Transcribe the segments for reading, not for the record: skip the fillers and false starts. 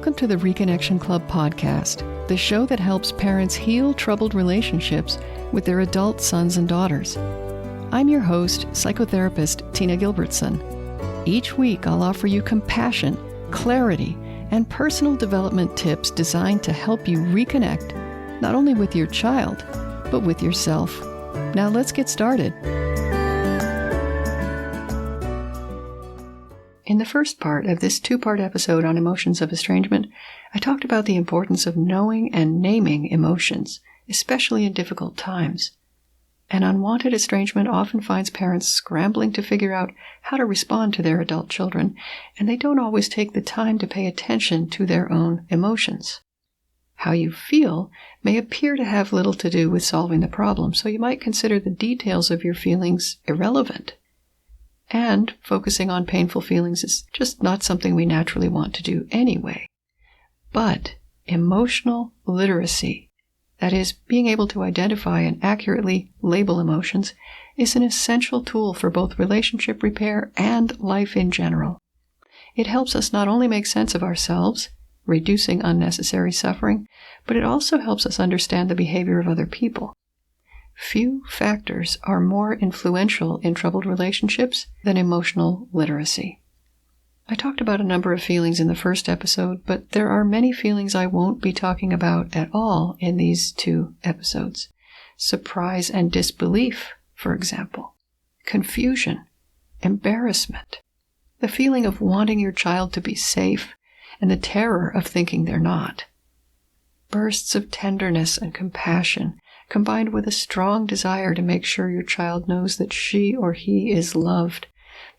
Welcome to the Reconnection Club podcast, the show that helps parents heal troubled relationships with their adult sons and daughters. I'm your host, psychotherapist Tina Gilbertson. Each week, I'll offer you compassion, clarity, and personal development tips designed to help you reconnect, not only with your child, but with yourself. Now let's get started. In the first part of this two-part episode on emotions of estrangement, I talked about the importance of knowing and naming emotions, especially in difficult times. An unwanted estrangement often finds parents scrambling to figure out how to respond to their adult children, and they don't always take the time to pay attention to their own emotions. How you feel may appear to have little to do with solving the problem, so you might consider the details of your feelings irrelevant. And focusing on painful feelings is just not something we naturally want to do anyway. But emotional literacy, that is, being able to identify and accurately label emotions, is an essential tool for both relationship repair and life in general. It helps us not only make sense of ourselves, reducing unnecessary suffering, but it also helps us understand the behavior of other people. Few factors are more influential in troubled relationships than emotional literacy. I talked about a number of feelings in the first episode, but there are many feelings I won't be talking about at all in these two episodes. Surprise and disbelief, for example. Confusion, embarrassment, the feeling of wanting your child to be safe, and the terror of thinking they're not. Bursts of tenderness and compassion, combined with a strong desire to make sure your child knows that she or he is loved.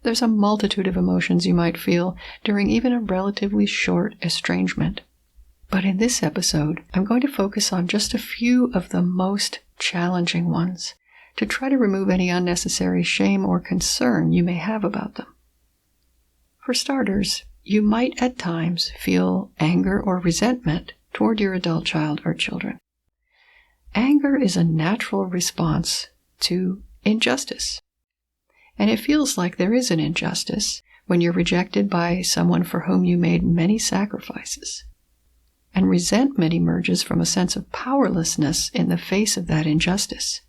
There's a multitude of emotions you might feel during even a relatively short estrangement. But in this episode, I'm going to focus on just a few of the most challenging ones to try to remove any unnecessary shame or concern you may have about them. For starters, you might at times feel anger or resentment toward your adult child or children. Anger is a natural response to injustice. And it feels like there is an injustice when you're rejected by someone for whom you made many sacrifices. And resentment emerges from a sense of powerlessness in the face of that injustice.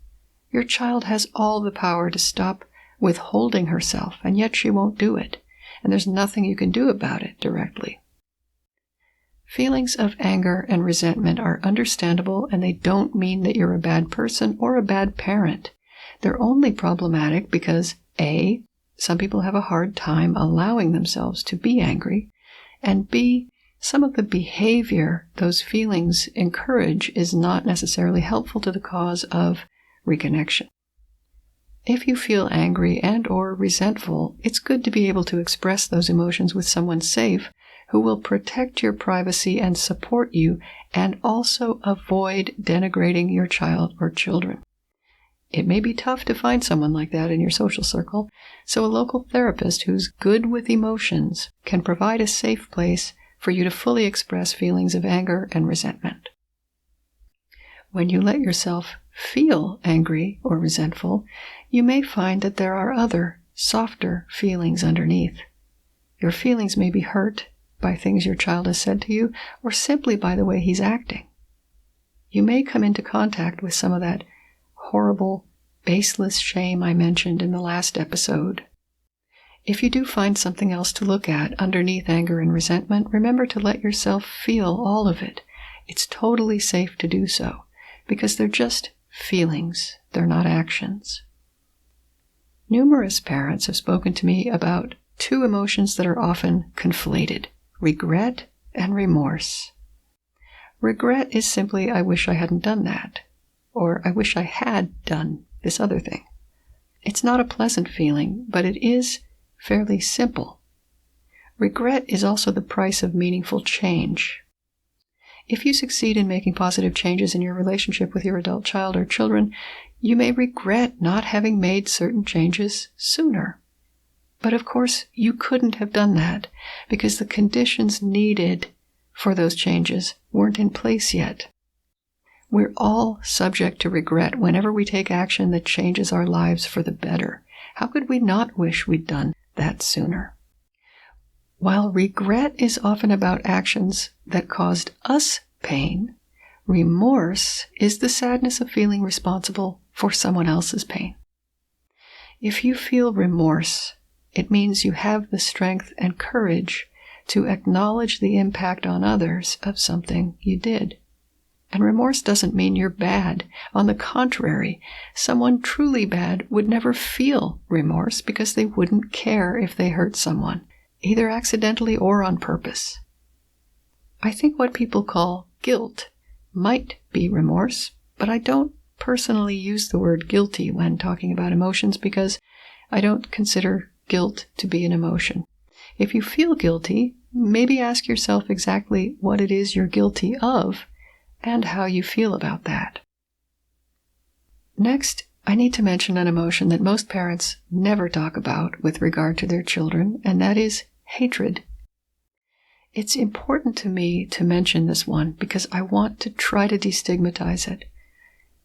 Your child has all the power to stop withholding herself, and yet she won't do it. And there's nothing you can do about it directly. Feelings of anger and resentment are understandable, and they don't mean that you're a bad person or a bad parent. They're only problematic because, A, some people have a hard time allowing themselves to be angry, and B, some of the behavior those feelings encourage is not necessarily helpful to the cause of reconnection. If you feel angry and or resentful, it's good to be able to express those emotions with someone safe who will protect your privacy and support you, and also avoid denigrating your child or children. It may be tough to find someone like that in your social circle, so a local therapist who's good with emotions can provide a safe place for you to fully express feelings of anger and resentment. When you let yourself feel angry or resentful, you may find that there are other, softer feelings underneath. Your feelings may be hurt by things your child has said to you, or simply by the way he's acting. You may come into contact with some of that horrible, baseless shame I mentioned in the last episode. If you do find something else to look at underneath anger and resentment, remember to let yourself feel all of it. It's totally safe to do so, because they're just feelings, they're not actions. Numerous parents have spoken to me about two emotions that are often conflated: regret and remorse. Regret is simply, I wish I hadn't done that, or I wish I had done this other thing. It's not a pleasant feeling, but it is fairly simple. Regret is also the price of meaningful change. If you succeed in making positive changes in your relationship with your adult child or children, you may regret not having made certain changes sooner. But of course, you couldn't have done that because the conditions needed for those changes weren't in place yet. We're all subject to regret whenever we take action that changes our lives for the better. How could we not wish we'd done that sooner? While regret is often about actions that caused us pain, remorse is the sadness of feeling responsible for someone else's pain. If you feel remorse, it means you have the strength and courage to acknowledge the impact on others of something you did. And remorse doesn't mean you're bad. On the contrary, someone truly bad would never feel remorse because they wouldn't care if they hurt someone, either accidentally or on purpose. I think what people call guilt might be remorse, but I don't personally use the word guilty when talking about emotions because I don't consider guilt to be an emotion. If you feel guilty, maybe ask yourself exactly what it is you're guilty of and how you feel about that. Next, I need to mention an emotion that most parents never talk about with regard to their children, and that is hatred. It's important to me to mention this one because I want to try to destigmatize it.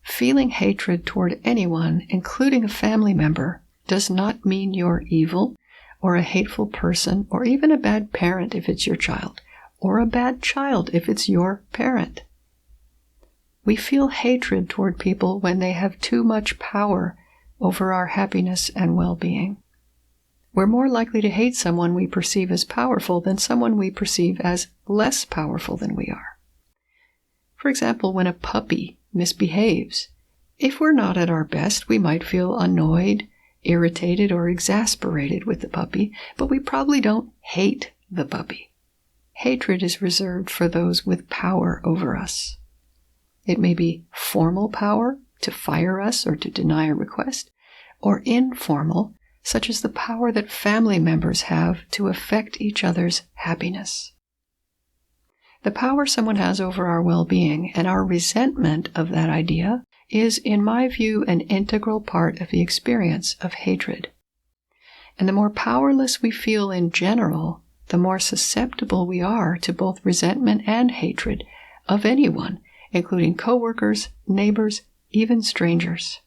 Feeling hatred toward anyone, including a family member, does not mean you're evil or a hateful person or even a bad parent if it's your child, or a bad child if it's your parent. We feel hatred toward people when they have too much power over our happiness and well-being. We're more likely to hate someone we perceive as powerful than someone we perceive as less powerful than we are. For example, when a puppy misbehaves, if we're not at our best, we might feel annoyed, irritated, or exasperated with the puppy, but we probably don't hate the puppy. Hatred is reserved for those with power over us. It may be formal power to fire us or to deny a request, or informal, such as the power that family members have to affect each other's happiness. The power someone has over our well-being and our resentment of that idea is, in my view, an integral part of the experience of hatred. And the more powerless we feel in general, the more susceptible we are to both resentment and hatred of anyone, including coworkers, neighbors, even strangers.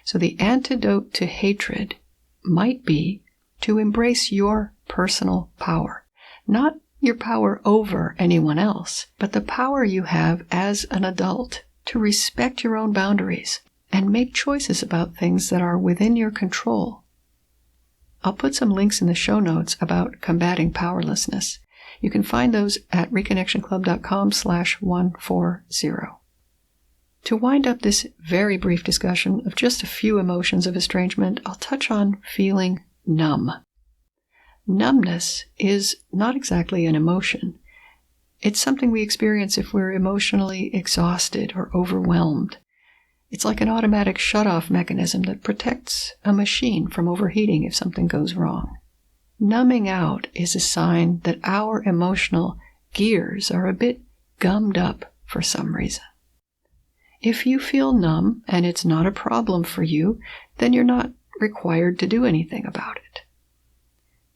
So the antidote to hatred might be to embrace your personal power, not your power over anyone else, but the power you have as an adult to respect your own boundaries and make choices about things that are within your control. I'll put some links in the show notes about combating powerlessness. You can find those at reconnectionclub.com/140. To wind up this very brief discussion of just a few emotions of estrangement, I'll touch on feeling numb. Numbness is not exactly an emotion. It's something we experience if we're emotionally exhausted or overwhelmed. It's like an automatic shut-off mechanism that protects a machine from overheating if something goes wrong. Numbing out is a sign that our emotional gears are a bit gummed up for some reason. If you feel numb and it's not a problem for you, then you're not required to do anything about it.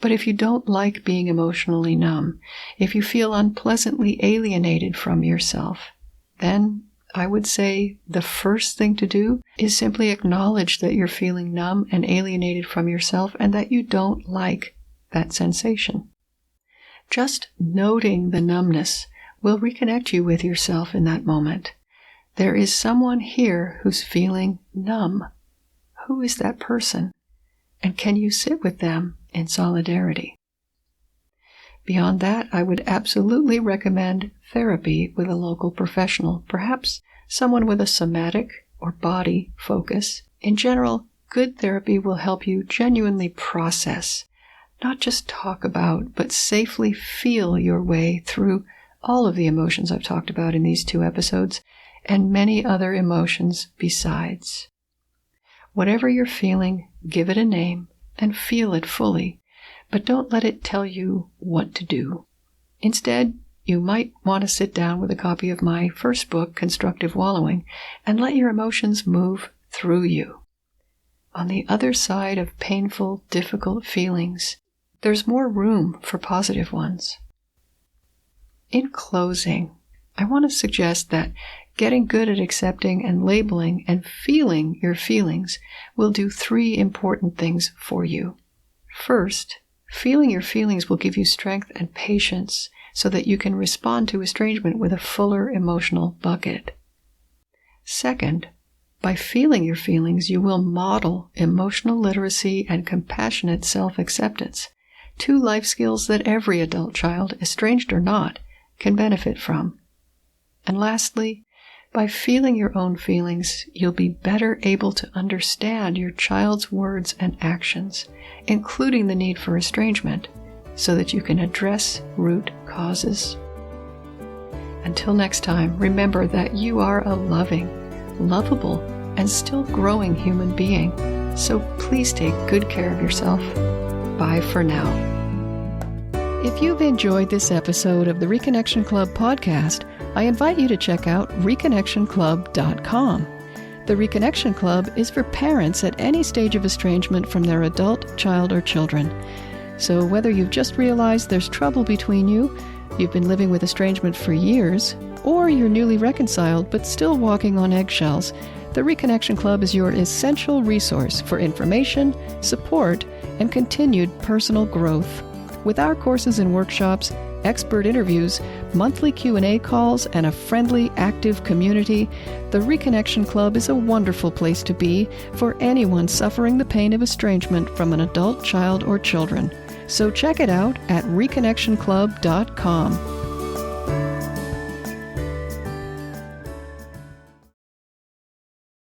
But if you don't like being emotionally numb, if you feel unpleasantly alienated from yourself, then I would say the first thing to do is simply acknowledge that you're feeling numb and alienated from yourself and that you don't like that sensation. Just noting the numbness will reconnect you with yourself in that moment. There is someone here who's feeling numb. Who is that person? And can you sit with them in solidarity? Beyond that, I would absolutely recommend therapy with a local professional, perhaps someone with a somatic or body focus. In general, good therapy will help you genuinely process, not just talk about, but safely feel your way through all of the emotions I've talked about in these 2 episodes, and many other emotions besides. Whatever you're feeling, give it a name and feel it fully, but don't let it tell you what to do. Instead, you might want to sit down with a copy of my first book, Constructive Wallowing, and let your emotions move through you. On the other side of painful, difficult feelings, there's more room for positive ones. In closing, I want to suggest that getting good at accepting and labeling and feeling your feelings will do 3 important things for you. First, Feeling your feelings will give you strength and patience so that you can respond to estrangement with a fuller emotional bucket. Second, by feeling your feelings, you will model emotional literacy and compassionate self-acceptance, 2 life skills that every adult child, estranged or not, can benefit from. And lastly, by feeling your own feelings, you'll be better able to understand your child's words and actions, including the need for estrangement, so that you can address root causes. Until next time, remember that you are a loving, lovable, and still growing human being, so please take good care of yourself. Bye for now. If you've enjoyed this episode of the Reconnection Club podcast, I invite you to check out reconnectionclub.com. The Reconnection Club is for parents at any stage of estrangement from their adult, child, or children. So whether you've just realized there's trouble between you, you've been living with estrangement for years, or you're newly reconciled but still walking on eggshells, the Reconnection Club is your essential resource for information, support, and continued personal growth. With our courses and workshops, expert interviews, monthly Q&A calls, and a friendly, active community, the Reconnection Club is a wonderful place to be for anyone suffering the pain of estrangement from an adult, child, or children. So check it out at reconnectionclub.com.